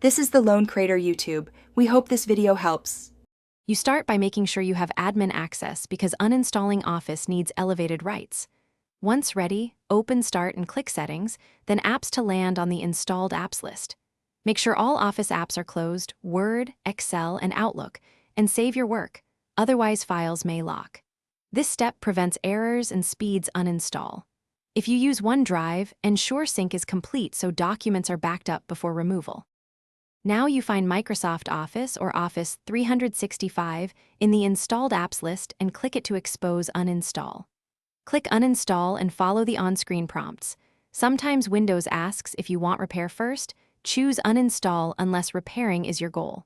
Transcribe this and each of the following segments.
This is the Lone Crater YouTube. We hope this video helps. You start by making sure you have admin access because uninstalling Office needs elevated rights. Once ready, open Start and click Settings, then Apps to land on the Installed Apps list. Make sure all Office apps are closed, Word, Excel, and Outlook, and save your work, otherwise files may lock. This step prevents errors and speeds uninstall. If you use OneDrive, ensure sync is complete so documents are backed up before removal. Now you find Microsoft Office or Office 365 in the Installed Apps list and click it to expose Uninstall. Click Uninstall and follow the on-screen prompts. Sometimes Windows asks if you want repair first. Choose Uninstall unless repairing is your goal.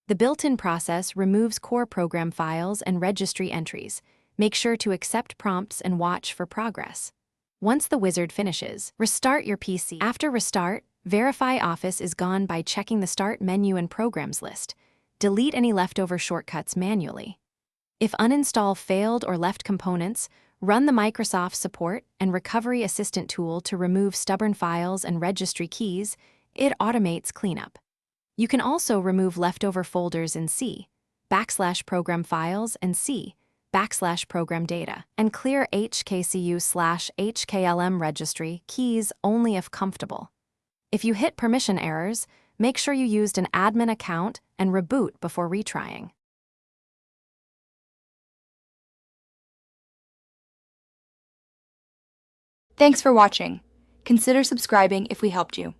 The built-in process removes core program files and registry entries. Make sure to accept prompts and watch for progress. Once the wizard finishes, restart your PC. After restart, verify Office is gone by checking the Start menu and Programs list. Delete any leftover shortcuts manually. If uninstall failed or left components, run the Microsoft Support and Recovery Assistant tool to remove stubborn files and registry keys. It automates cleanup. You can also remove leftover folders in C/program files and C/program data, and clear HKCU/HKLM registry keys only if comfortable. If you hit permission errors, make sure you used an admin account and reboot before retrying. Thanks for watching. Consider subscribing if we helped you.